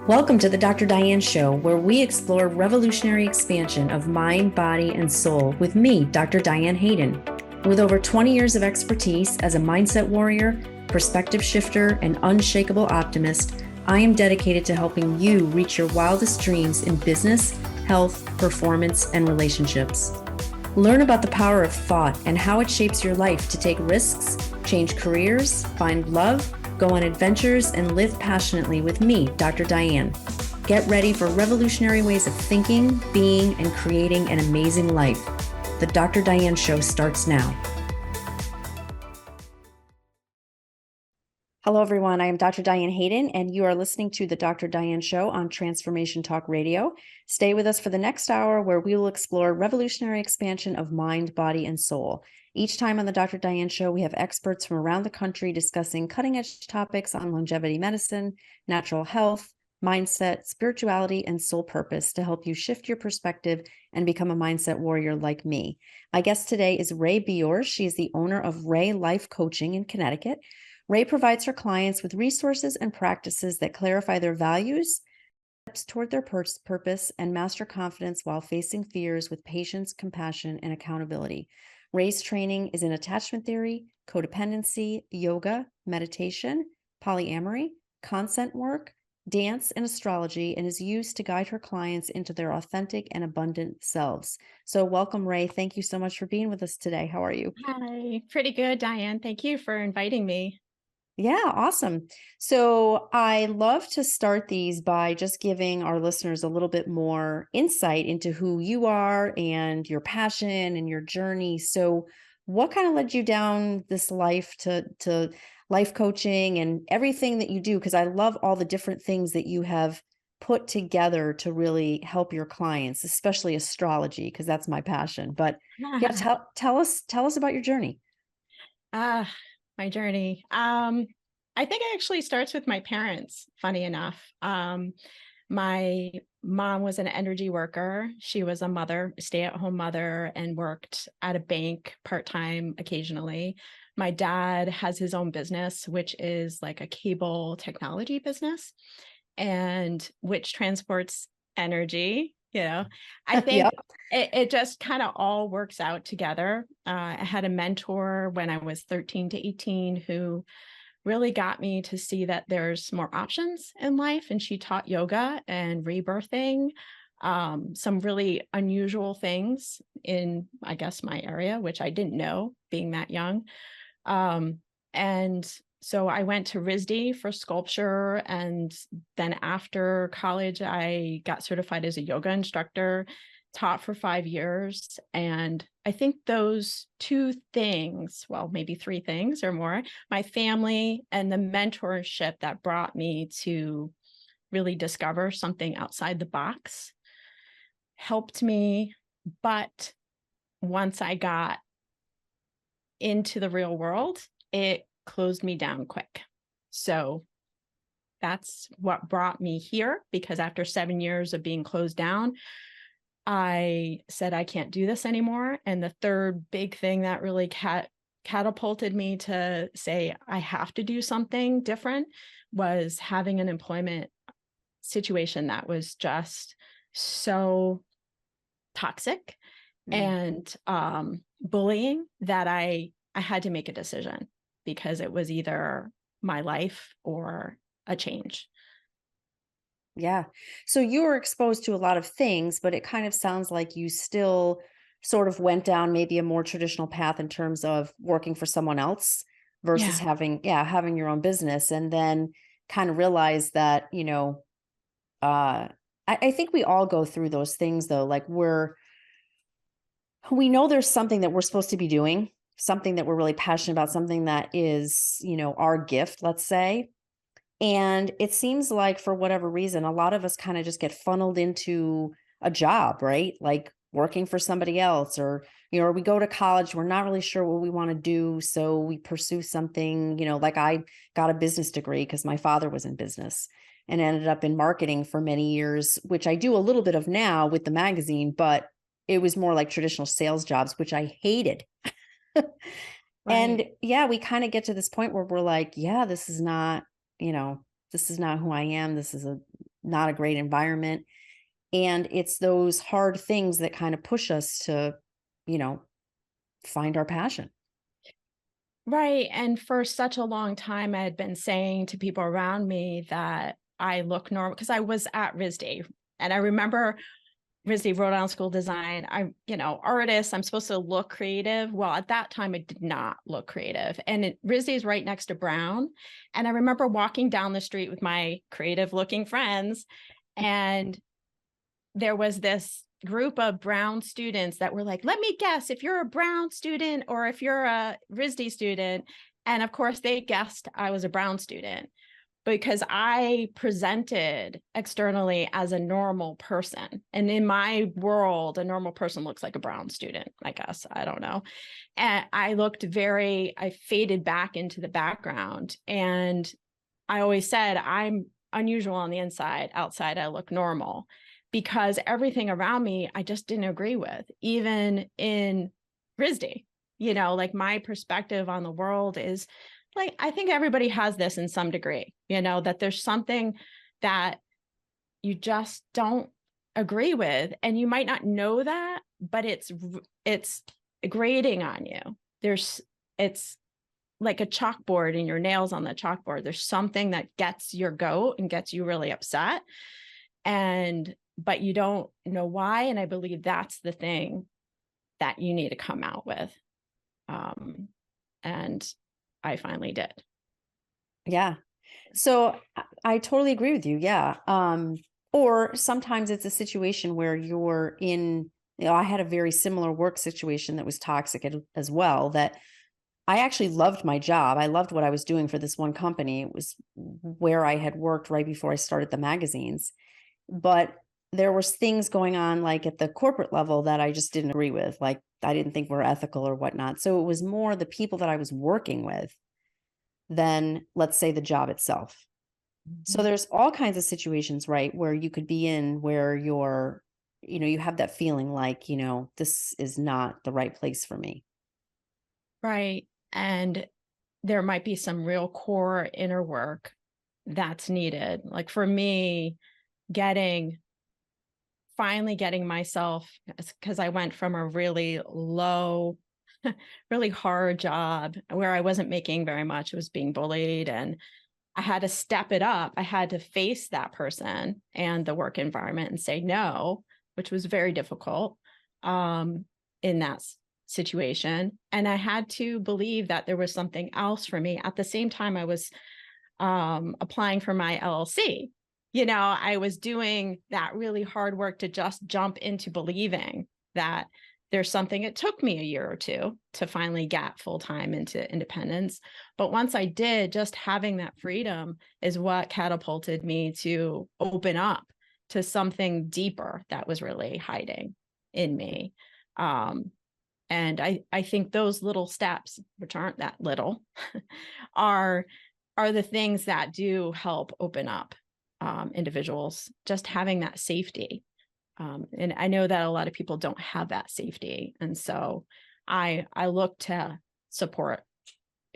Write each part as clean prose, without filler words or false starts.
Welcome to the Dr. Diane Show, where we explore revolutionary expansion of mind, body, and soul with me, Dr. Diane Hayden. With over 20 years of expertise as a mindset warrior, perspective shifter, and unshakable optimist, I am dedicated to helping you reach your wildest dreams in business, health, performance, and relationships. Learn about the power of thought and how it shapes your life to take risks, change careers, find love, go on adventures, and live passionately with me, Dr. Diane. Get ready for revolutionary ways of thinking, being, and creating an amazing life. The Dr. Diane Show starts now. Hello, everyone. I am Dr. Diane Hayden, and you are listening to the Dr. Diane Show on Transformation Talk Radio. Stay with us for the next hour, where we will explore revolutionary expansion of mind, body, and soul. Each time on the Dr. Diane Show, we have experts from around the country discussing cutting-edge topics on longevity medicine, natural health, mindset, spirituality, and soul purpose to help you shift your perspective and become a mindset warrior like me. My guest today is Beyor. She is the owner of Ray Life Coaching in Connecticut. Ray provides her clients with resources and practices that clarify their values, steps toward their purpose, and master confidence while facing fears with patience, compassion, and accountability. Ray's training is in attachment theory, codependency, yoga, meditation, polyamory, consent work, dance, and astrology, and is used to guide her clients into their authentic and abundant selves. So welcome, Ray. Thank you so much for being with us today. How are you? Hi, pretty good, Diane. Thank you for inviting me. Yeah, awesome. So I love to start these by just giving our listeners a little bit more insight into who you are and your passion and your journey. So what kind of led you down this life to life coaching and everything that you do? Because I love all the different things that you have put together to really help your clients, especially astrology, because that's my passion. But yeah, tell us about your journey. My journey. I think it actually starts with my parents, funny enough. My mom was an energy worker. She was a mother, stay-at-home mother, and worked at a bank part-time occasionally. My dad has his own business, which is like a cable technology business, and which transports energy. I think Yep. it just kind of all works out together. I had a mentor when I was 13 to 18 who really got me to see that there's more options in life. And she taught yoga and rebirthing, some really unusual things in, I guess, my area, which I didn't know being that young. And so I went to RISD for sculpture. And then after college, I got certified as a yoga instructor, taught for 5 years. And I think those two things, well, maybe three things or more, my family and the mentorship that brought me to really discover something outside the box helped me. But once I got into the real world, it closed me down quick. So that's what brought me here, because after 7 years of being closed down, I said, I can't do this anymore. And the third big thing that really catapulted me to say, I have to do something different, was having an employment situation that was just so toxic and bullying that I had to make a decision, because it was either my life or a change. Yeah. So you were exposed to a lot of things, but it kind of sounds like you still sort of went down maybe a more traditional path in terms of working for someone else versus Yeah. having your own business, and then kind of realized that, I think we all go through those things though. Like we know there's something that we're supposed to be doing, something that we're really passionate about, something that is, our gift, let's say. And it seems like for whatever reason, a lot of us kind of just get funneled into a job, right? Like working for somebody else, or, or we go to college, we're not really sure what we want to do. So we pursue something, like I got a business degree because my father was in business, and ended up in marketing for many years, which I do a little bit of now with the magazine, but it was more like traditional sales jobs, which I hated. And Right. yeah, we kind of get to this point where we're like, yeah, this is not, this is not who I am. This is not a great environment. And it's those hard things that kind of push us to, you know, find our passion. Right. And for such a long time, I had been saying to people around me that I look normal because I was at RISD. And I remember RISD, Rhode Island School Design. I'm, artist. I'm supposed to look creative. Well, at that time, it did not look creative. And RISD is right next to Brown. And I remember walking down the street with my creative looking friends, and there was this group of Brown students that were like, let me guess if you're a Brown student or if you're a RISD student. And of course, they guessed I was a Brown student because I presented externally as a normal person. And in my world, a normal person looks like a Brown student, I guess. I don't know. And I faded back into the background. And I always said, I'm unusual on the inside, outside, I look normal, because everything around me, I just didn't agree with, even in RISD. Like my perspective on the world is like, I think everybody has this in some degree, that there's something that you just don't agree with. And you might not know that, but it's grating on you. It's like a chalkboard and your nails on the chalkboard. There's something that gets your goat and gets you really upset. But you don't know why. And I believe that's the thing that you need to come out with. And I finally did. Yeah. So I totally agree with you. Yeah. Or sometimes it's a situation where you're in, I had a very similar work situation that was toxic as well, that I actually loved my job. I loved what I was doing for this one company. It was where I had worked right before I started the magazines. But there was things going on like at the corporate level that I just didn't agree with. Like I didn't think were ethical or whatnot. So it was more the people that I was working with than, let's say, the job itself. So Mm-hmm. there's all kinds of situations, right, where you could be in where you're, you have that feeling like, this is not the right place for me. Right. And there might be some real core inner work that's needed. Like for me, finally getting myself, because I went from a really low, really hard job where I wasn't making very much. I was being bullied, and I had to step it up. I had to face that person and the work environment and say no, which was very difficult in that situation. And I had to believe that there was something else for me. At the same time, I was applying for my LLC. I was doing that really hard work to just jump into believing that there's something. It took me a year or two to finally get full-time into independence. But once I did, just having that freedom is what catapulted me to open up to something deeper that was really hiding in me. And I think those little steps, which aren't that little, are the things that do help open up individuals, just having that safety. And I know that a lot of people don't have that safety. And so I look to support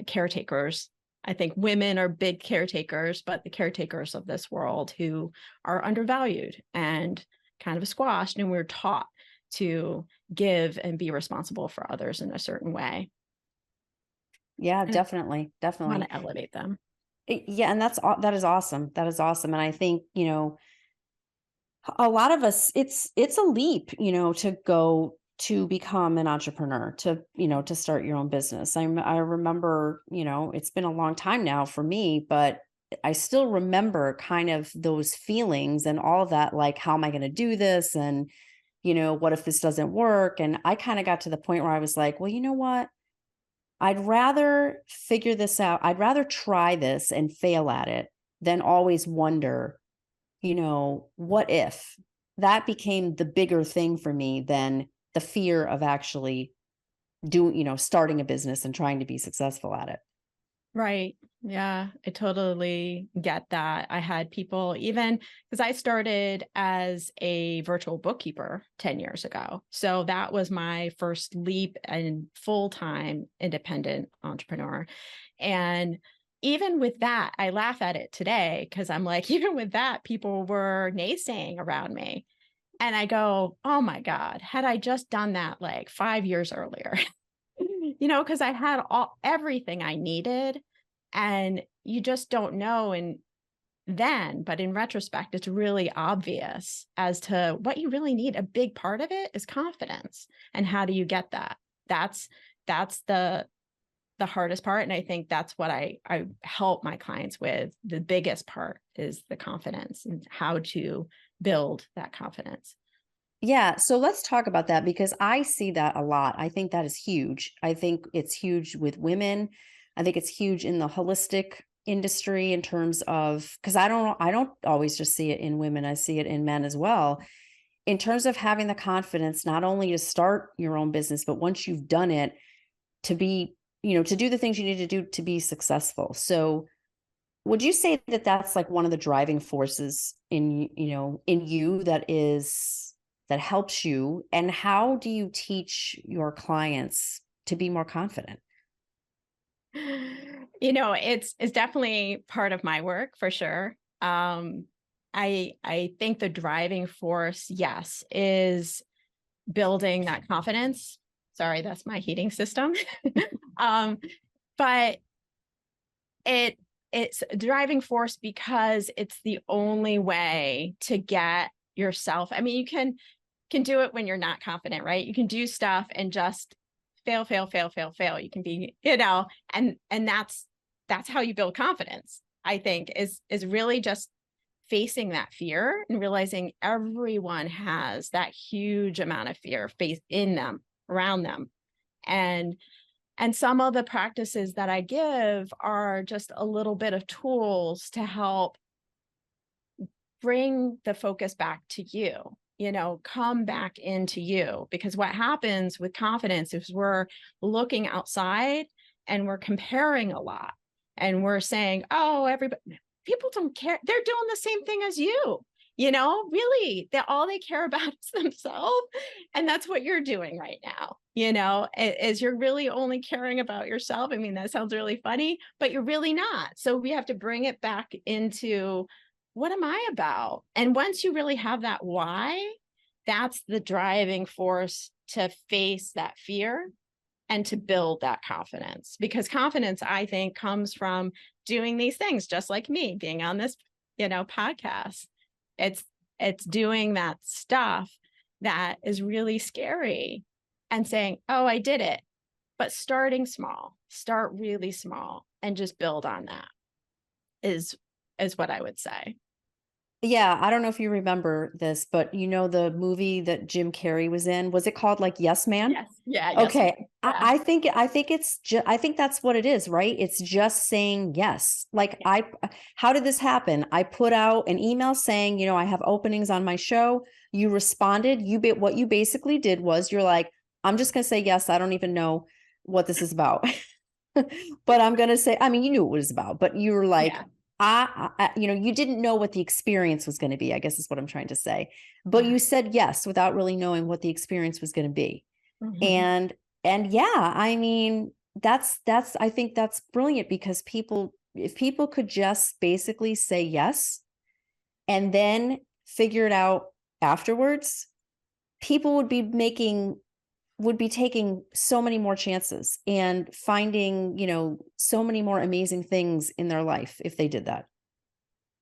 caretakers. I think women are big caretakers, but the caretakers of this world who are undervalued and kind of squashed, and we're taught to give and be responsible for others in a certain way. Yeah, And definitely. I want Definitely. to elevate them. Yeah. And that is awesome. That is awesome. And I think, a lot of us, it's a leap, to go to become an entrepreneur, to start your own business. I remember, it's been a long time now for me, but I still remember kind of those feelings and all of that, like, how am I going to do this? And, what if this doesn't work? And I kind of got to the point where I was like, well, you know what? I'd rather figure this out. I'd rather try this and fail at it than always wonder, what if. That became the bigger thing for me than the fear of actually starting a business and trying to be successful at it. Right. Yeah, I totally get that. I had people, even because I started as a virtual bookkeeper 10 years ago. So that was my first leap and full-time independent entrepreneur. And even with that, I laugh at it today because I'm like, even with that, people were naysaying around me. And I go, oh my God, had I just done that like 5 years earlier, because I had everything I needed, and you just don't know. And then, but in retrospect, it's really obvious as to what you really need. A big part of it is confidence. And how do you get that? That's that's the hardest part. And I think that's what I help my clients with. The biggest part is the confidence and how to build that confidence. Yeah, so let's talk about that because I see that a lot. I think that is huge. I think it's huge with women. I think it's huge in the holistic industry in terms of because I don't always just see it in women. I see it in men as well. In terms of having the confidence not only to start your own business, but once you've done it, to be, to do the things you need to do to be successful. So would you say that that's like one of the driving forces in you that helps you? And how do you teach your clients to be more confident? It's definitely part of my work for sure. I think the driving force, yes, is building that confidence. Sorry, that's my heating system. um, but it it's a driving force because it's the only way to get yourself. I mean, you can do it when you're not confident, right? You can do stuff and just fail, fail, fail, fail, fail. You can be, and that's how you build confidence, I think, is really just facing that fear and realizing everyone has that huge amount of fear face in them, around them. And some of the practices that I give are just a little bit of tools to help bring the focus back to you, come back into you. Because what happens with confidence is we're looking outside and we're comparing a lot and we're saying, oh, everybody, people don't care. They're doing the same thing as you. Really, all they care about is themselves. And that's what you're doing right now, is you're really only caring about yourself. I mean, that sounds really funny, but you're really not. So we have to bring it back into, what am I about? And once you really have that why, that's the driving force to face that fear and to build that confidence. Because confidence, I think, comes from doing these things, just like me being on this, podcast. It's doing that stuff that is really scary and saying, oh, I did it. But starting small, start really small and just build on that is what I would say. Yeah, I don't know if you remember this, but the movie that Jim Carrey was in, was it called like Yes Man? Yes. Yeah. Yes. Okay. Yeah. I think that's what it is, right? It's just saying yes. Like how did this happen? I put out an email saying, I have openings on my show. You responded. What you basically did was you're like, I'm just going to say yes. I don't even know what this is about, but I'm going to say, I mean, you knew what it was about, but you were like, Yeah. you didn't know what the experience was going to be, I guess is what I'm trying to say. But Yeah. you said yes without really knowing what the experience was going to be. Mm-hmm. And yeah, I mean, I think that's brilliant because if people could just basically say yes and then figure it out afterwards, people would be taking so many more chances and finding, so many more amazing things in their life if they did that.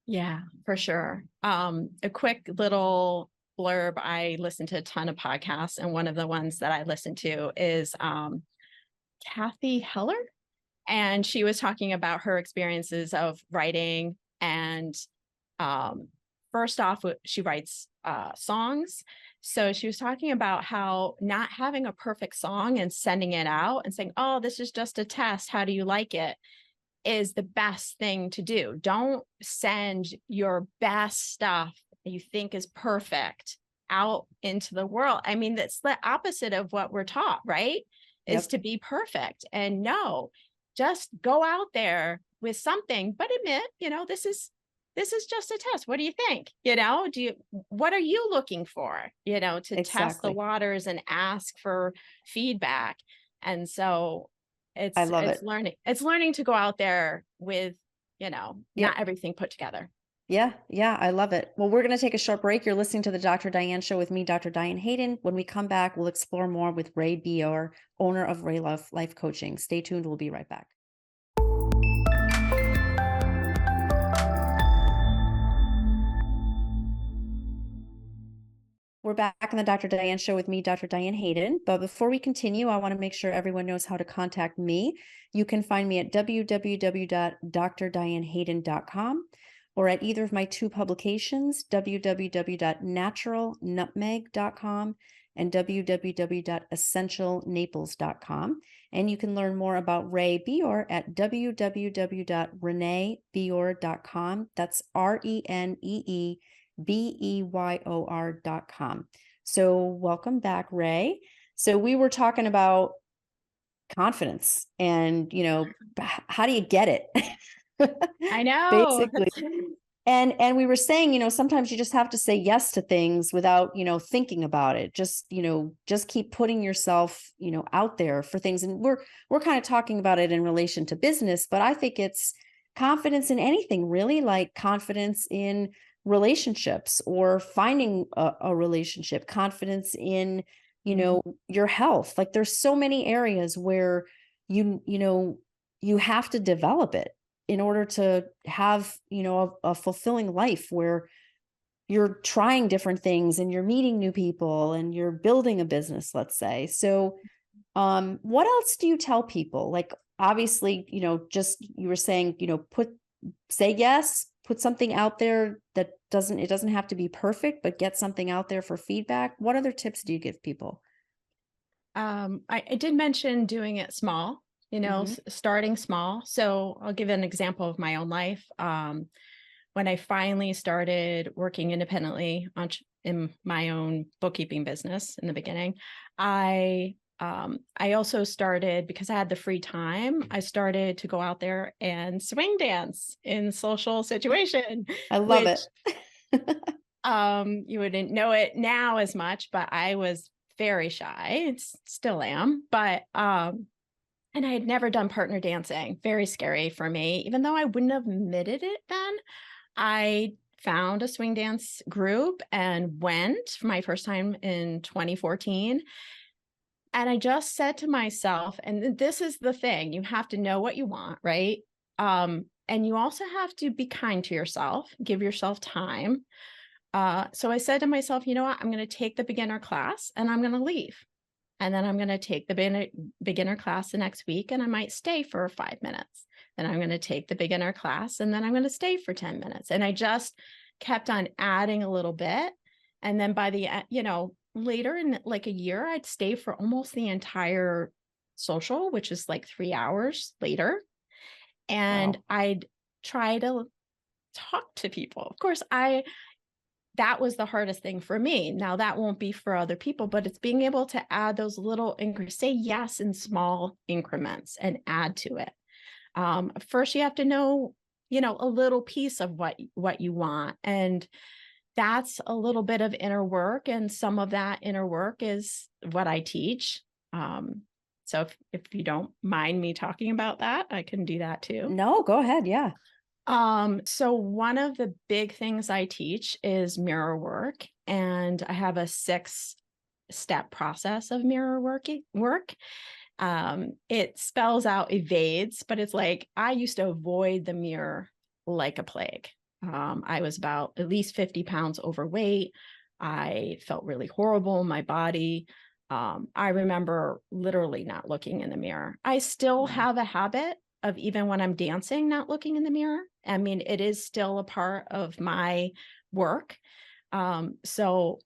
Yeah, for sure. A quick little blurb. I listen to a ton of podcasts, and one of the ones that I listen to is Kathy Heller. And she was talking about her experiences of writing. And first off, she writes songs. So she was talking about how not having a perfect song and sending it out and saying, oh, this is just a test. How do you like it? Is the best thing to do. Don't send your best stuff that you think is perfect out into the world. I mean, that's the opposite of what we're taught, right? Is Yep. to be perfect. And no, just go out there with something, but admit, this is just a test. What do you think? What are you looking for, to test the Exactly. waters and ask for feedback. And so I love it's it. learning to go out there with, not Yep. everything put together. Yeah, yeah, I love it. Well, we're going to take a short break. You're listening to the Dr. Diane Show with me, Dr. Diane Hayden. When we come back, we'll explore more with Ray Beyor, owner of Ray Love Life Coaching. Stay tuned. We'll be right back. We're back in the Dr. Diane Show with me, Dr. Diane Hayden. But before we continue, I want to make sure everyone knows how to contact me. You can find me at www.drdianehayden.com or at either of my two publications, www.naturalnutmeg.com and www.essentialnaples.com. And you can learn more about Ray Beyor at www.reneebeyor.com. That's RENEEBEYOR.com. So welcome back, Ray. So we were talking about confidence and, how do you get it? I know. Basically. And we were saying, sometimes you just have to say yes to things without, thinking about it. Just keep putting yourself, out there for things. And we're kind of talking about it in relation to business, but I think it's confidence in anything, really, like confidence in relationships or finding a relationship, confidence in, your health. Like there's so many areas where you have to develop it in order to have, a fulfilling life where you're trying different things and you're meeting new people and you're building a business, let's say. So, what else do you tell people? Like, obviously, just you were saying, say yes, put something out there that it doesn't have to be perfect, but get something out there for feedback. What other tips do you give people? I did mention doing it small, Mm-hmm. starting small. So I'll give an example of my own life. When I finally started working independently in my own bookkeeping business in the beginning, I also started, because I had the free time, I started to go out there and swing dance in social situation, I love which it. you wouldn't know it now as much, but I was very shy. Still am, but and I had never done partner dancing. Very scary for me, even though I wouldn't have admitted it then. I found a swing dance group and went for my first time in 2014. And I just said to myself, and this is the thing, you have to know what you want, right? And you also have to be kind to yourself, give yourself time. So I said to myself, you know what? I'm going to take the beginner class and I'm going to leave. And then I'm going to take the beginner class the next week and I might stay for 5 minutes. Then I'm going to take the beginner class and then I'm going to stay for 10 minutes. And I just kept on adding a little bit. And then by the, later in like a year, I'd stay for almost the entire social, which is like 3 hours later. And Wow. I'd try to talk to people. Of course, that was the hardest thing for me. Now that won't be for other people, but it's being able to add those little increments, say yes in small increments and add to it. First, you have to know, a little piece of what you want. And that's a little bit of inner work. And some of that inner work is what I teach. So if you don't mind me talking about that, I can do that too. No, go ahead. Yeah. So one of the big things I teach is mirror work, and I have a 6-step process of mirror work. It spells out evades, but it's like I used to avoid the mirror like a plague. I was about at least 50 pounds overweight. I felt really horrible in my body. I remember literally not looking in the mirror. I still Wow. have a habit of, even when I'm dancing, not looking in the mirror. I mean, it is still a part of my work. So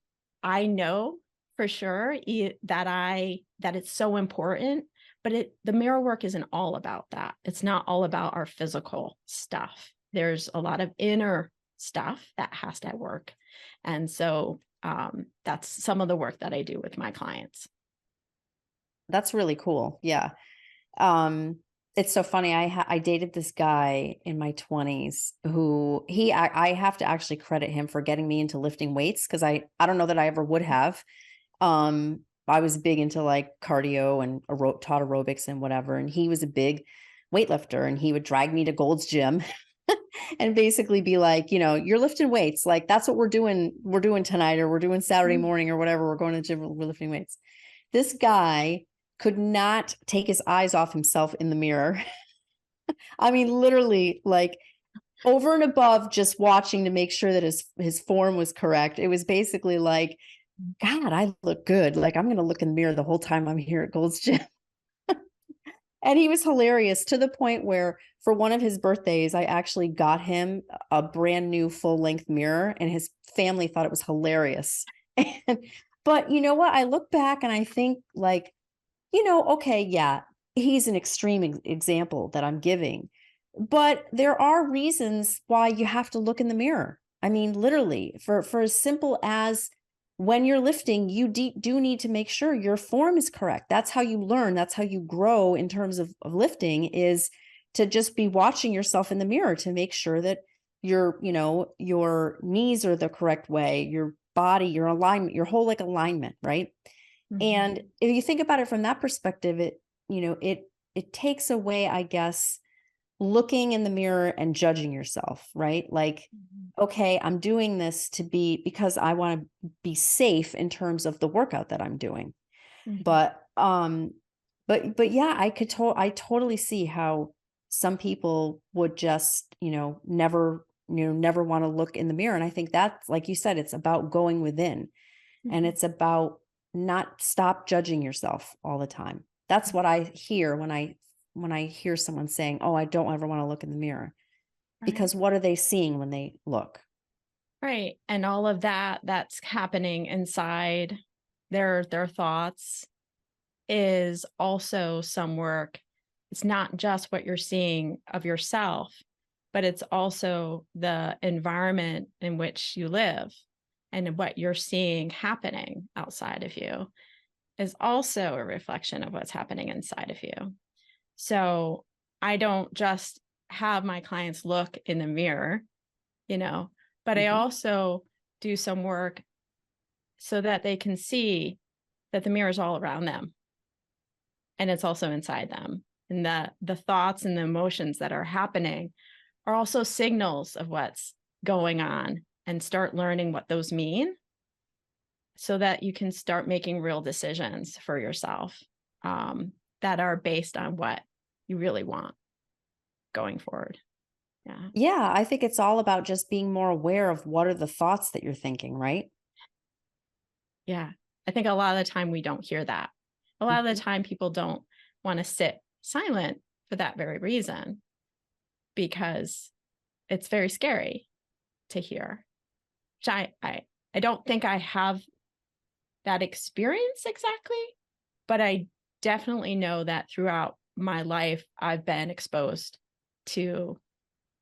I know for sure that it's so important, but the mirror work isn't all about that. It's not all about our physical stuff. There's a lot of inner stuff that has to work. And so that's some of the work that I do with my clients. That's really cool. Yeah. Um, It's so funny. I dated this guy in my 20s who I have to actually credit him for getting me into lifting weights, because I don't know that I ever would have. I was big into like cardio and taught aerobics and whatever, and he was a big weightlifter, and he would drag me to Gold's Gym and basically be like, you're lifting weights, like that's what we're doing tonight, or we're doing Saturday Mhm. morning or whatever. We're going to the gym, we're lifting weights. This guy could not take his eyes off himself in the mirror. I mean, literally, like over and above just watching to make sure that his form was correct. It was basically like, God, I look good. Like I'm going to look in the mirror the whole time I'm here at Gold's Gym. And he was hilarious, to the point where for one of his birthdays, I actually got him a brand new full length mirror, and his family thought it was hilarious. And, but you know what? I look back and I think like, okay, yeah, he's an extreme example that I'm giving, but there are reasons why you have to look in the mirror. I mean, literally, for as simple as when you're lifting, you do need to make sure your form is correct. That's how you learn. That's how you grow in terms of lifting, is to just be watching yourself in the mirror to make sure that your knees are the correct way, your body, your alignment, your whole like alignment, right? Mhm. And if you think about it from that perspective, it takes away, I guess, looking in the mirror and judging yourself, right? Like, Mhm. okay, I'm doing this because I want to be safe in terms of the workout that I'm doing. Mhm. But yeah, I totally see how some people would just, never want to look in the mirror. And I think that's, like you said, it's about going within, and Mhm. it's about not stop judging yourself all the time. That's what I hear when I hear someone saying, "Oh, I don't ever want to look in the mirror." Right. Because what are they seeing when they look? Right. And all of that's happening inside their thoughts is also some work. It's not just what you're seeing of yourself, but it's also the environment in which you live, and what you're seeing happening outside of you is also a reflection of what's happening inside of you. So I don't just have my clients look in the mirror, you know, but I Mhm. also do some work so that they can see that the mirror is all around them, and it's also inside them. And the thoughts and the emotions that are happening are also signals of what's going on, and start learning what those mean so that you can start making real decisions for yourself, um, that are based on what you really want going forward. Yeah. Yeah, I think it's all about just being more aware of what are the thoughts that you're thinking, right? Yeah. I think a lot of the time we don't hear that. A lot of the Mhm. time people don't want to sit silent for that very reason, because it's very scary to hear. Which I don't think I have that experience exactly, but I definitely know that throughout my life I've been exposed to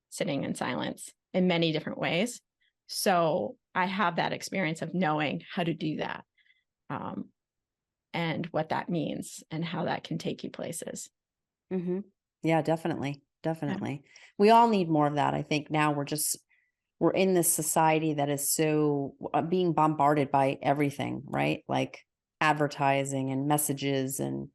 sitting in silence in many different ways. So I have that experience of knowing how to do that, um, and what that means and how that can take you places. Mhm. Yeah, definitely. Yeah. Definitely. We all need more of that. I think now we're in this society that is so being bombarded by everything, right? Like advertising and messages and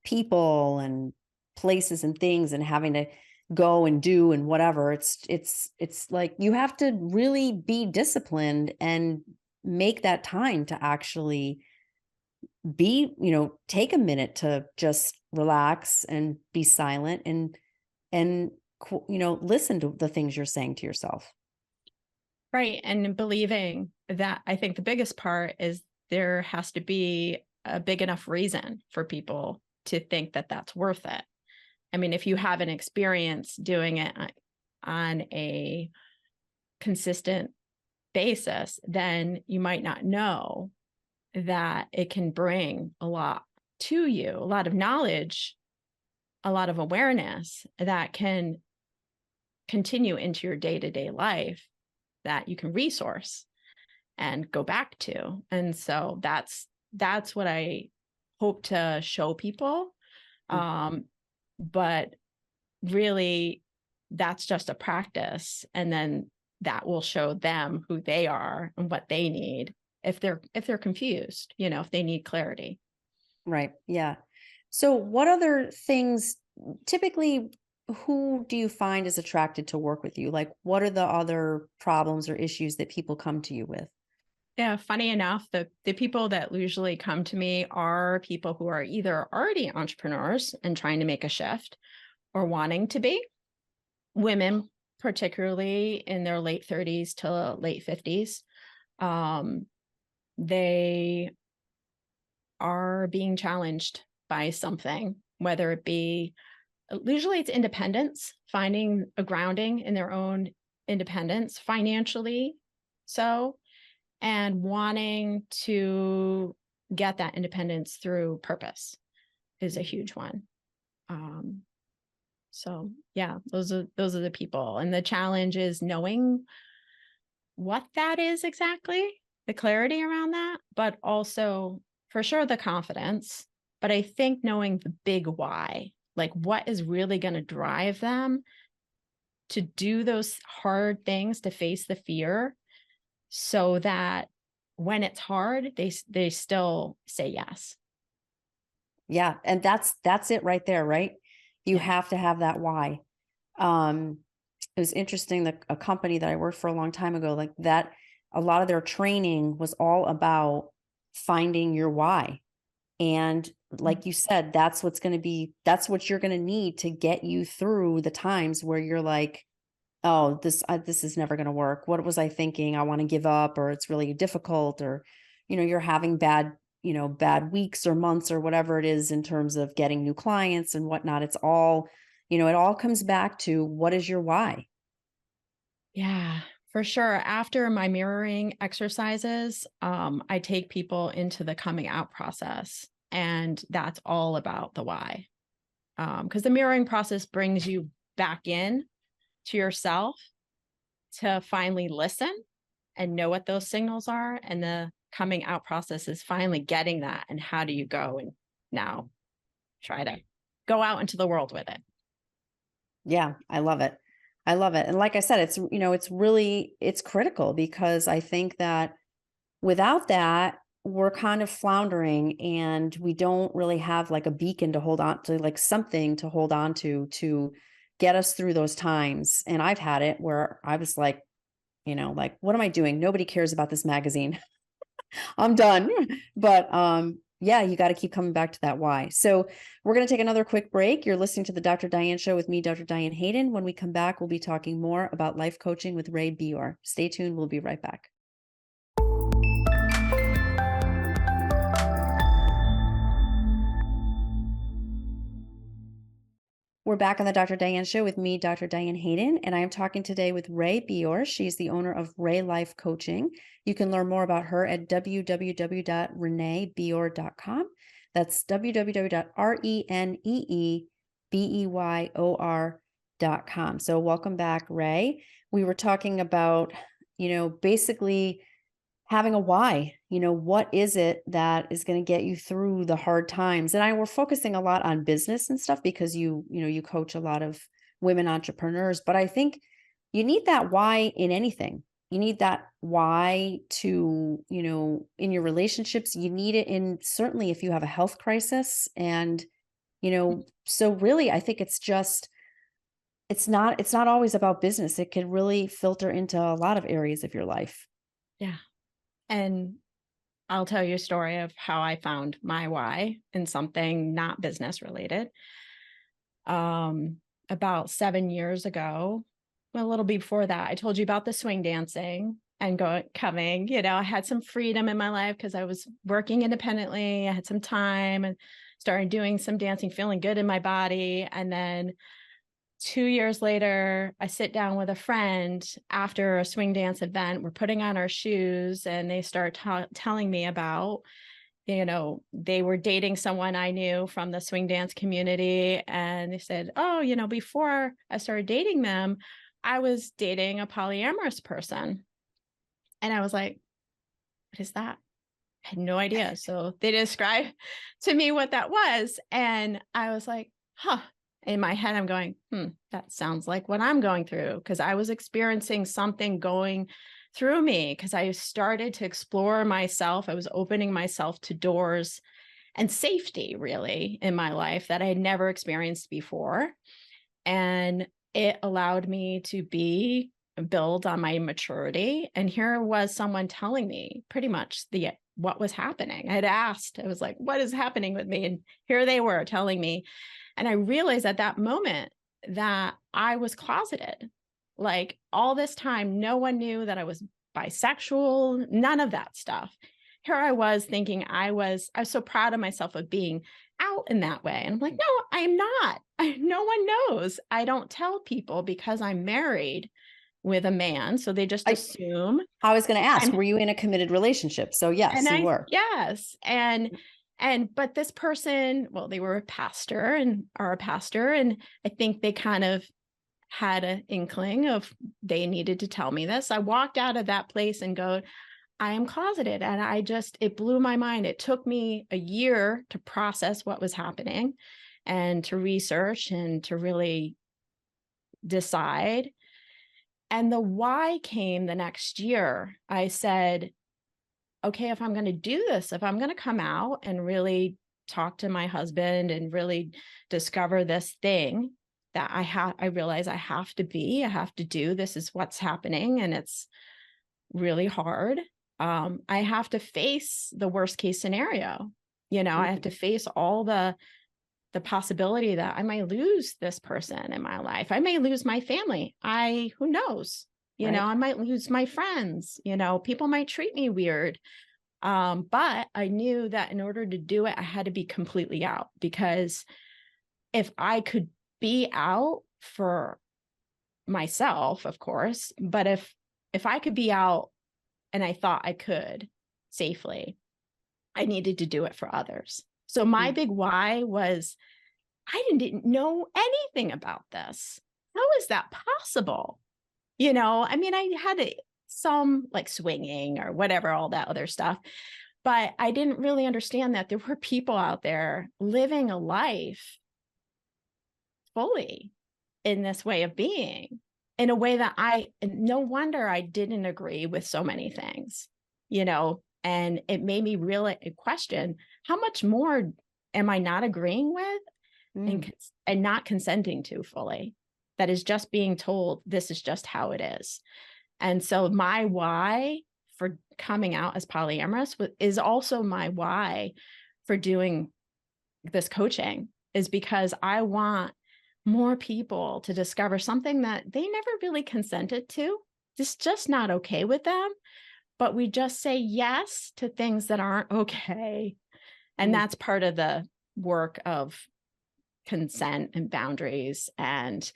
people and places and things, and having to go and do and whatever. It's like you have to really be disciplined and make that time to actually take a minute to just relax and be silent and listen to the things you're saying to yourself. Right. And believing that, I think the biggest part is there has to be a big enough reason for people to think that that's worth it. I mean, if you haven't experienced doing it on a consistent basis, then you might not know that it can bring a lot to you, a lot of knowledge, a lot of awareness that can continue into your day to day life, that you can resource and go back to. And so that's what I hope to show people. Mm. Um, but really that's just a practice. And then that will show them who they are and what they need if they're confused, if they need clarity. Right. Yeah. So what other things typically who do you find is attracted to work with you? Like what are the other problems or issues that people come to you with? Yeah, funny enough, the people that usually come to me are people who are either already entrepreneurs and trying to make a shift or wanting to be. Women, particularly in their late 30s to late 50s. They are being challenged by something, whether it be, usually it's independence, finding a grounding in their own independence financially. So, and wanting to get that independence through purpose is a huge one. So yeah, those are the people. And the challenge is knowing what that is exactly, the clarity around that, but also for sure the confidence. But I think knowing the big why, like what is really going to drive them to do those hard things, to face the fear, so that when it's hard, they still say yes. Yeah, and that's it right there, right? You Yeah. have to have that why. Um, it was interesting that a company that I worked for a long time ago, like that, a lot of their training was all about finding your why. And like you said, that's what you're going to need to get you through the times where you're like, oh, this is never going to work. What was I thinking? I want to give up, or it's really difficult, or, you're having bad weeks or months or whatever it is in terms of getting new clients and whatnot. It's all, it all comes back to what is your why? Yeah, for sure. After my mirroring exercises, I take people into the coming out process, and that's all about the why. Because the mirroring process brings you back in to yourself to finally listen and know what those signals are. And the coming out process is finally getting that. And how do you go and now try to go out into the world with it? Yeah, I love it. I love it. And like I said, it's critical because I think that without that, we're kind of floundering and we don't really have like a beacon to hold on to, like something to hold on to get us through those times. And I've had it where I was like, like, what am I doing? Nobody cares about this magazine. I'm done. But yeah, you got to keep coming back to that why. So we're going to take another quick break. You're listening to the Dr. Diane Show with me, Dr. Diane Hayden. When we come back, we'll be talking more about life coaching with Ray Beyor. Stay tuned. We'll be right back. We're back on the Dr. Diane Show with me, Dr. Diane Hayden, and I am talking today with Ray Beyor. She's the owner of Ray Life Coaching. You can learn more about her at www.reneebeyor.com. That's www.reneebeyor.com. So welcome back, Ray. We were talking about, basically having a why. What is it that is going to get you through the hard times? And we're focusing a lot on business and stuff because you coach a lot of women entrepreneurs, but I think you need that why in anything. You need that why to, in your relationships, you need it in certainly if you have a health crisis. And, so really, I think it's not always about business. It can really filter into a lot of areas of your life. Yeah. And I'll tell you a story of how I found my why in something not business related. About 7 years ago, a little before that, I told you about the swing dancing and coming, I had some freedom in my life because I was working independently. I had some time and started doing some dancing, feeling good in my body. And then 2 years later, I sit down with a friend after a swing dance event. We're putting on our shoes and they start telling me about, they were dating someone I knew from the swing dance community. And they said, oh, before I started dating them, I was dating a polyamorous person. And I was like, what is that? I had no idea. So they described to me what that was. And I was like, huh. in my head, I'm going, that sounds like what I'm going through, because I was experiencing something going through me because I started to explore myself. I was opening myself to doors and safety really in my life that I had never experienced before. And it allowed me to build on my maturity. And here was someone telling me pretty much what was happening. I had asked, I was like, what is happening with me? And here they were telling me. And I realized at that moment that I was closeted. Like all this time, no one knew that I was bisexual, none of that stuff. Here I was thinking I was so proud of myself of being out in that way. And I'm like, no, I'm not. No one knows. I don't tell people because I'm married with a man. So they just assume. I was going to ask, were you in a committed relationship? So yes, you were. Yes. But this person, well, they were a pastor and are a pastor. And I think they kind of had an inkling of they needed to tell me this. I walked out of that place and go, I am closeted. And it blew my mind. It took me a year to process what was happening and to research and to really decide. And the why came the next year. I said, okay, if I'm going to do this, if I'm going to come out and really talk to my husband and really discover this thing that I realize I have to do, this is what's happening. And it's really hard. I have to face the worst case scenario. I have to face all the possibility that I might lose this person in my life. I may lose my family. Who knows? I might lose my friends. People might treat me weird. But I knew that in order to do it, I had to be completely out, because if I could be out for myself, of course, but if I could be out and I thought I could safely, I needed to do it for others. So my big why was, I didn't know anything about this. How is that possible? I had some like swinging or whatever, all that other stuff, but I didn't really understand that there were people out there living a life fully in this way of being, in a way that no wonder I didn't agree with so many things, and it made me really question how much more am I not agreeing with and not consenting to fully, that is just being told this is just how it is. And so my why for coming out as polyamorous is also my why for doing this coaching, is because I want more people to discover something that they never really consented to. It's just not okay with them, but we just say yes to things that aren't okay. And that's part of the work of consent and boundaries and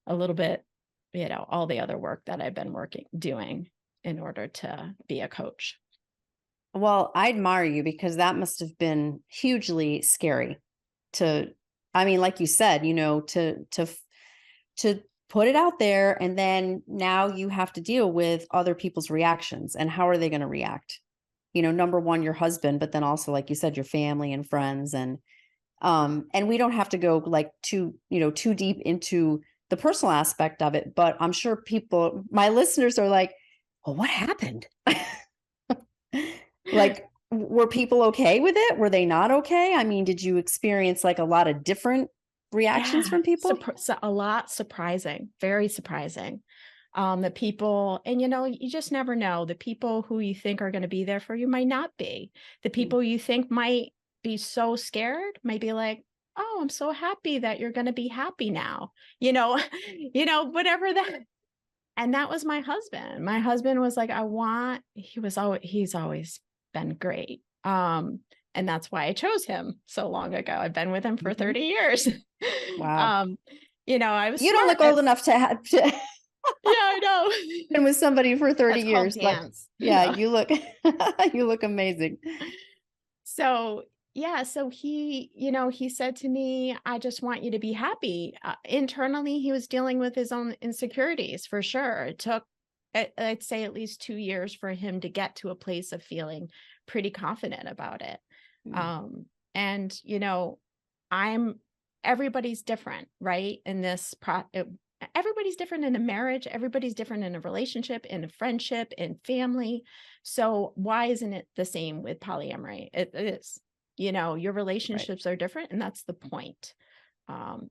a little bit, all the other work that I've been doing in order to be a coach. Well, I admire you, because that must have been hugely scary like you said, to put it out there, and then now you have to deal with other people's reactions and how are they going to react? Number one, your husband, but then also, like you said, your family and friends, and we don't have to go like too deep into the personal aspect of it, but I'm sure my listeners are like, well, what happened? Like, were people okay with it? Were they not okay? I mean, did you experience like a lot of different reactions from people? A lot surprising, very surprising. The people, and you just never know. The people who you think are going to be there for you might not be. The people you think might be so scared might be like, oh, I'm so happy that you're going to be happy now. Whatever that. And that was my husband. My husband was like, he's always been great. And that's why I chose him so long ago. I've been with him for 30 years. Wow. I was. You don't look old enough to have to. Yeah, I know. Been with somebody for 30 That's years. Called dance. Yeah, you look amazing. So yeah, so he said to me, I just want you to be happy. Internally, he was dealing with his own insecurities for sure. It took, I'd say, at least 2 years for him to get to a place of feeling pretty confident about it. And I'm everybody's different, right? Everybody's different in a marriage. Everybody's different in a relationship, in a friendship, in family. So why isn't it the same with polyamory? It is, your Right. relationships are different, and that's the point.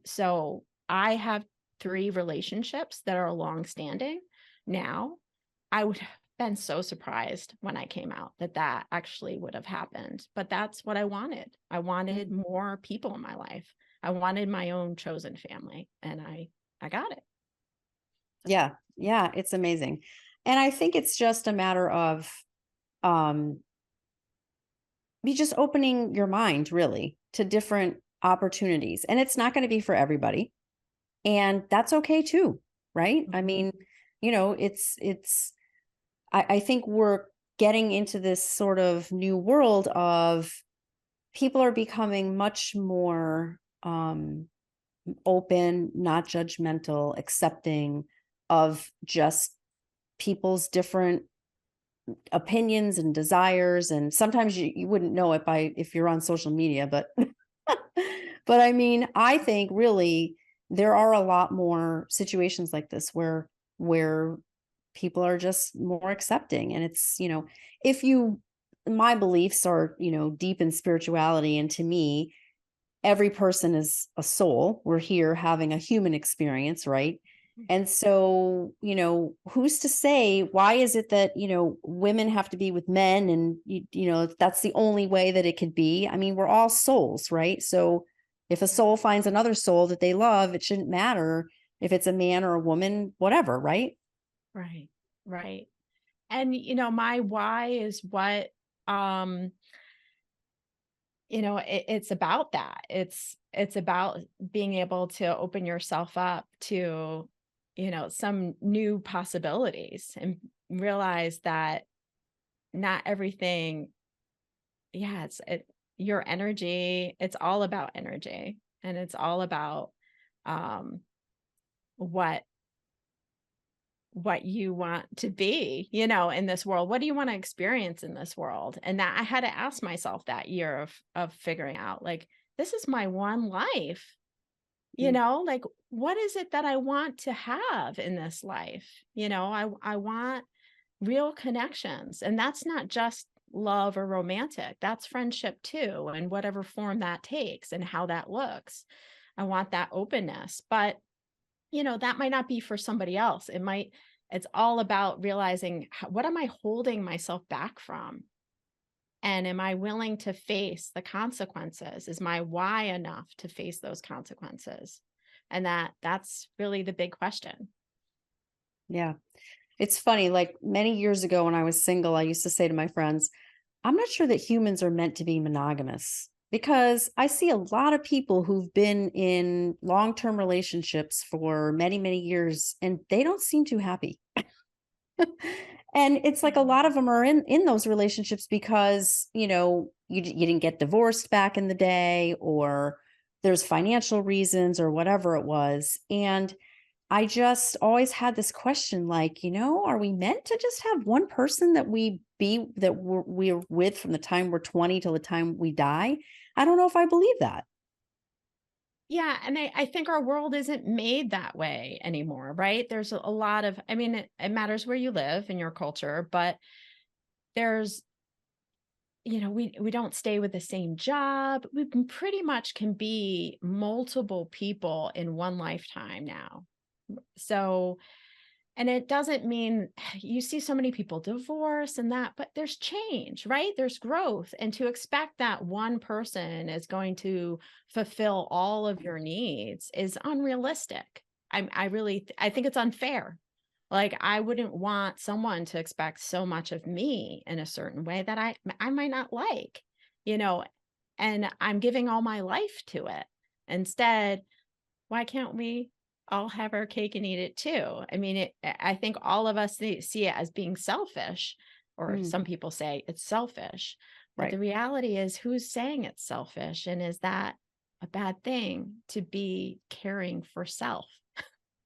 So I have 3 relationships that are long-standing now. I would have been so surprised when I came out that actually would have happened, but that's what I wanted. I wanted more people in my life. I wanted my own chosen family, and I got it. Yeah. Yeah. It's amazing. And I think it's just a matter of, um, be just opening your mind really to different opportunities. And it's not going to be for everybody. And that's okay too. Right. I Mhm. mean, I think we're getting into this sort of new world of people are becoming much more, open, not judgmental, accepting of just people's different opinions and desires. And sometimes you wouldn't know it by if you're on social media, but but I mean, I think really there are a lot more situations like this where people are just more accepting. And it's, if you my beliefs are, deep in spirituality. And to me, every person is a soul. We're here having a human experience, right? And so, who's to say why is it that, women have to be with men and that's the only way that it could be? I mean, we're all souls, right? So if a soul finds another soul that they love, it shouldn't matter if it's a man or a woman, whatever, right? Right. Right. And my why is what um it's about that. It's about being able to open yourself up to, some new possibilities and realize that not everything, yeah, your energy, it's all about energy, and it's all about um what you want to be, in this world. What do you want to experience in this world? And that I had to ask myself that year of figuring out, like, this is my one life, Mm. like, what is it that I want to have in this life? I want real connections, and that's not just love or romantic. That's friendship too, and whatever form that takes and how that looks. I want that openness, but that might not be for somebody else. It's all about realizing, what am I holding myself back from? And am I willing to face the consequences? Is my why enough to face those consequences? And that's really the big question. Yeah. It's funny, like many years ago when I was single, I used to say to my friends, I'm not sure that humans are meant to be monogamous because I see a lot of people who've been in long-term relationships for many, many years and they don't seem too happy. And it's like a lot of them are in those relationships because, you didn't get divorced back in the day, or there's financial reasons or whatever it was. And I just always had this question like, are we meant to just have one person that we're with from the time we're 20 till the time we die? I don't know if I believe that. Yeah, and I think our world isn't made that way anymore, right? There's a lot of, I mean, it matters where you live in your culture, but there's, we don't stay with the same job. Pretty much can be multiple people in one lifetime now. So, and it doesn't mean you see so many people divorce and that, but there's change, right? There's growth. And to expect that one person is going to fulfill all of your needs is unrealistic. I think it's unfair. Like, I wouldn't want someone to expect so much of me in a certain way that I might not like, you know, and I'm giving all my life to it. Instead, why can't we all have our cake and eat it too? I mean, I think all of us see it as being selfish, or Mm, some people say it's selfish. But right. the reality is, who's saying it's selfish? And is that a bad thing to be caring for self?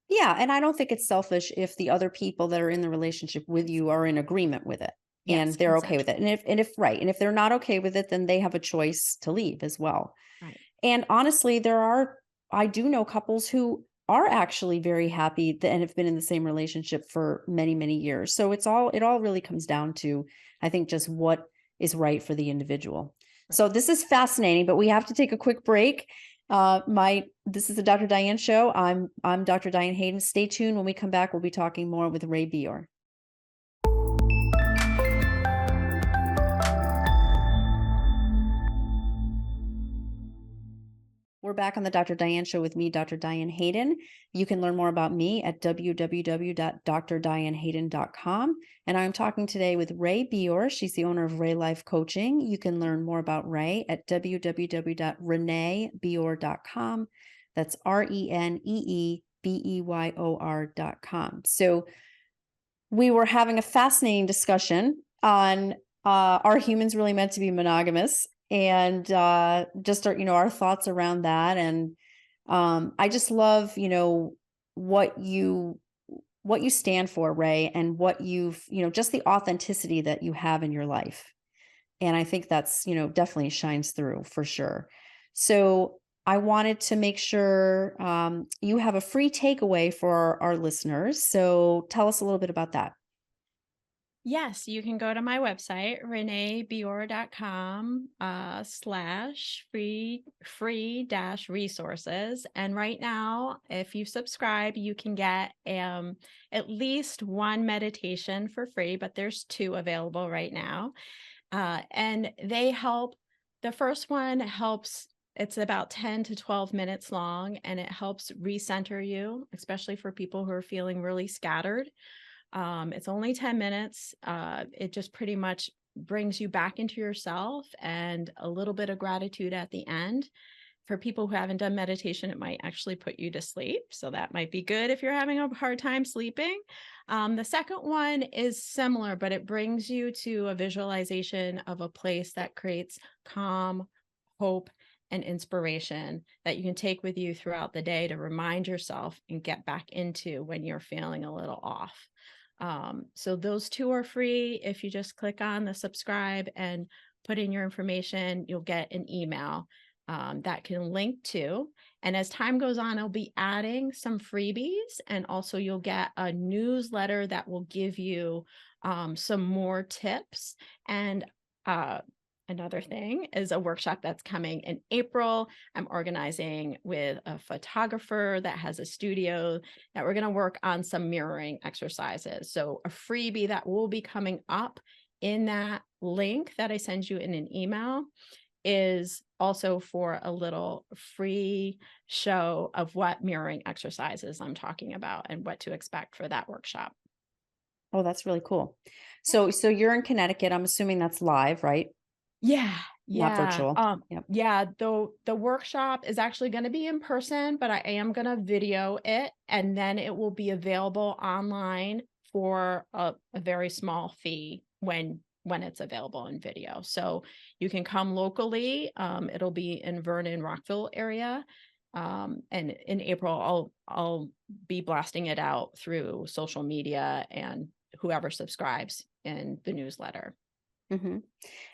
Yeah. And I don't think it's selfish if the other people that are in the relationship with you are in agreement with it Yes, and they're okay with it. consensual. And if they're not okay with it, then they have a choice to leave as well. Right. And honestly, there are I do know couples who are actually very happy and have been in the same relationship for many, many years. So it all really comes down to, I think, just what is right for the individual. So this is fascinating, but we have to take a quick break. This is the Dr. Diane show. I'm Dr. Diane Hayden. Stay tuned. When we come back, we'll be talking more with Ray Beyor. We're back on the Dr. Diane show with me, Dr. Diane Hayden. You can learn more about me at www.drdianehayden.com. And I'm talking today with Ray Beyor. She's the owner of Ray Life Coaching. You can learn more about Ray at www.reneebeyor.com. That's RENEEBEYOR.com. So we were having a fascinating discussion on are humans really meant to be monogamous? And just our thoughts around that. And I just love, what you stand for, Ray, and what just the authenticity that you have in your life. And I think that's, definitely shines through for sure. So I wanted to make sure you have a free takeaway for our listeners. So tell us a little bit about that. Yes, you can go to my website, reneebeyor.com /free dash resources. And right now, if you subscribe, you can get at least one meditation for free, but there's 2 available right now. And they help. The first one helps. It's about 10 to 12 minutes long, and it helps recenter you, especially for people who are feeling really scattered. It's only 10 minutes. It just pretty much brings you back into yourself, and a little bit of gratitude at the end. For people who haven't done meditation, it might actually put you to sleep. So that might be good if you're having a hard time sleeping. The second one is similar, but it brings you to a visualization of a place that creates calm, hope, and inspiration that you can take with you throughout the day to remind yourself and get back into when you're feeling a little off. So those 2 are free. If you just click on the subscribe and put in your information, you'll get an email that can link to. And as time goes on, I'll be adding some freebies, and also you'll get a newsletter that will give you some more tips. And another thing is a workshop that's coming in April. I'm organizing with a photographer that has a studio that we're going to work on some mirroring exercises. So a freebie that will be coming up in that link that I send you in an email is also for a little free show of what mirroring exercises I'm talking about and what to expect for that workshop. Oh, that's really cool. So you're in Connecticut. I'm assuming that's live, right? Yeah. Not virtual. Yep. Yeah, though the workshop is actually going to be in person, but I am going to video it, and then it will be available online for a very small fee when it's available in video. So you can come locally. It'll be in Vernon, Rockville area. And in April, I'll be blasting it out through social media and whoever subscribes in the newsletter. Mm-hmm.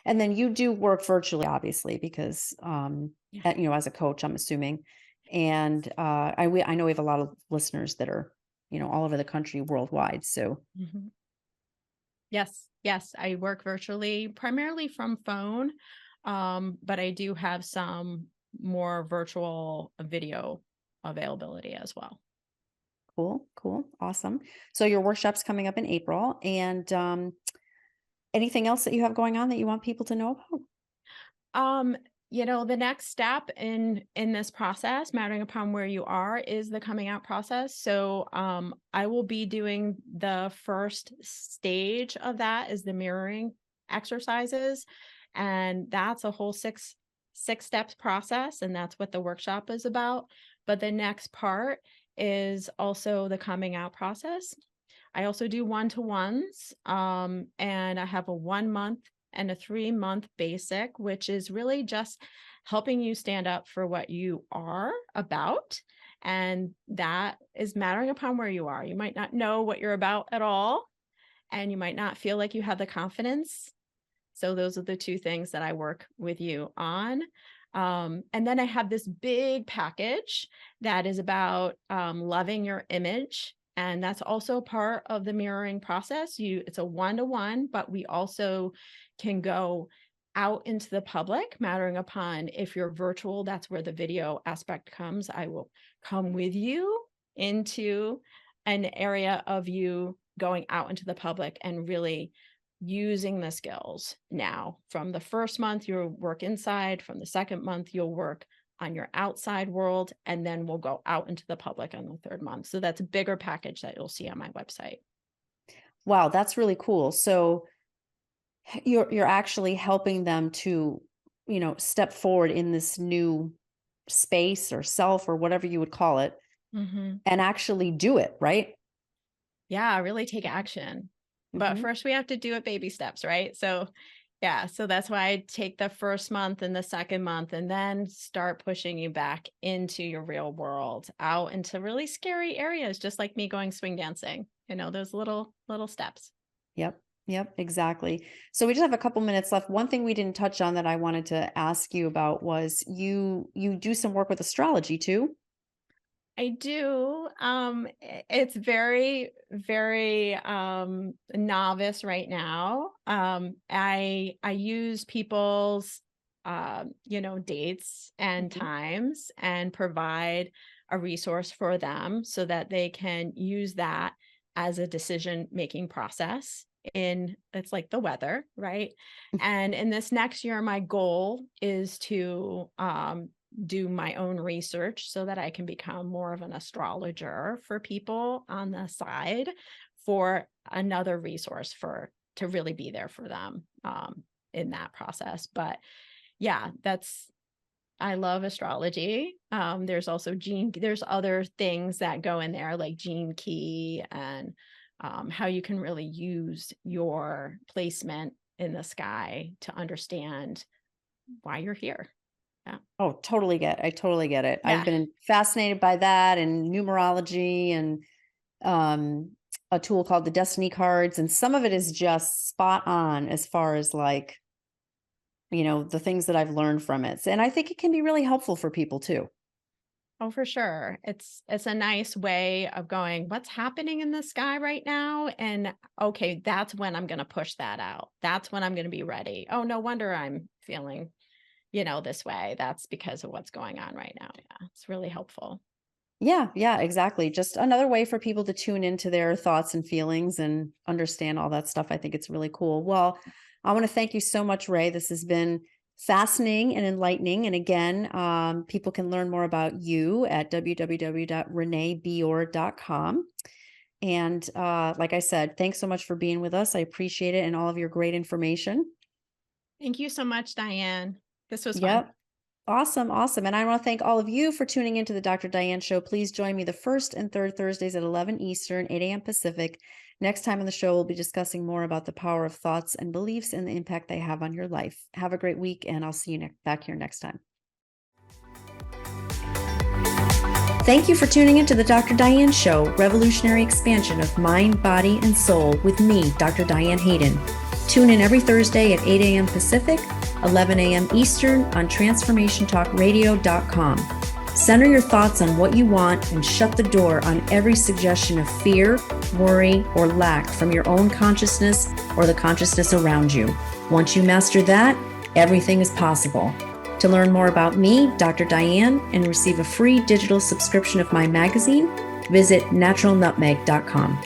And then you do work virtually, obviously, because as a coach, I'm assuming. And I know we have a lot of listeners that are, all over the country, worldwide. So yes, I work virtually, primarily from phone, but I do have some more virtual video availability as well. Cool, awesome. So your workshop's coming up in April, and anything else that you have going on that you want people to know about? The next step in this process, mattering upon where you are, is the coming out process. So I will be doing the first stage of that is the mirroring exercises. And that's a whole six steps process. And that's what the workshop is about. But the next part is also the coming out process. I also do one-to-ones, and I have a 1 month and a 3-month basic, which is really just helping you stand up for what you are about. And that is mattering upon where you are. You might not know what you're about at all, and you might not feel like you have the confidence. So those are the 2 things that I work with you on. And then I have this big package that is about loving your image. And that's also part of the mirroring process. It's a one-to-one, but we also can go out into the public, mattering upon if you're virtual, that's where the video aspect comes. I will come with you into an area of you going out into the public and really using the skills now. From the first month, you'll work inside. From the second month, you'll work on your outside world, and then we'll go out into the public on the third month. So that's a bigger package that you'll see on my website. Wow, that's really cool. So you're actually helping them to, step forward in this new space or self or whatever you would call it, and actually do it, right? Yeah, really take action. But first we have to do it baby steps, right? So yeah, so that's why I take the first month and the second month and then start pushing you back into your real world, out into really scary areas, just like me going swing dancing, those little steps. Yep. Yep, exactly. So we just have a couple minutes left. One thing we didn't touch on that I wanted to ask you about was you do some work with astrology too? I do. It's very, very novice right now. I use people's dates and times and provide a resource for them so that they can use that as a decision making process. It's like the weather, right? And in this next year, my goal is to do my own research so that I can become more of an astrologer for people on the side, for another resource to really be there for them in that process. But yeah, I love astrology. There's also there's other things that go in there like gene key and how you can really use your placement in the sky to understand why you're here. Yeah. Oh, I totally get it. I've Yeah. been fascinated by that and numerology and a tool called the Destiny cards. And some of it is just spot on as far as like, the things that I've learned from it. And I think it can be really helpful for people too. Oh, for sure. It's a nice way of going, what's happening in the sky right now? And okay, that's when I'm going to push that out. That's when I'm going to be ready. Oh, no wonder I'm feeling, this way. That's because of what's going on right now. Yeah, it's really helpful. Yeah, exactly. Just another way for people to tune into their thoughts and feelings and understand all that stuff. I think it's really cool. Well, I want to thank you so much, Ray. This has been fascinating and enlightening. And again, people can learn more about you at www.reneebeyor.com. And like I said, thanks so much for being with us. I appreciate it and all of your great information. Thank you so much, Diane. This was fun. Yep. Awesome. And I want to thank all of you for tuning into the Dr. Diane Show. Please join me the first and third Thursdays at 11 Eastern, 8 a.m. Pacific. Next time on the show, we'll be discussing more about the power of thoughts and beliefs and the impact they have on your life. Have a great week, and I'll see you back here next time. Thank you for tuning into the Dr. Diane Show, revolutionary expansion of mind, body, and soul with me, Dr. Diane Hayden. Tune in every Thursday at 8 a.m. Pacific, 11 a.m. Eastern on transformationtalkradio.com. Center your thoughts on what you want and shut the door on every suggestion of fear, worry, or lack from your own consciousness or the consciousness around you. Once you master that, everything is possible. To learn more about me, Dr. Diane, and receive a free digital subscription of my magazine, visit naturalnutmeg.com.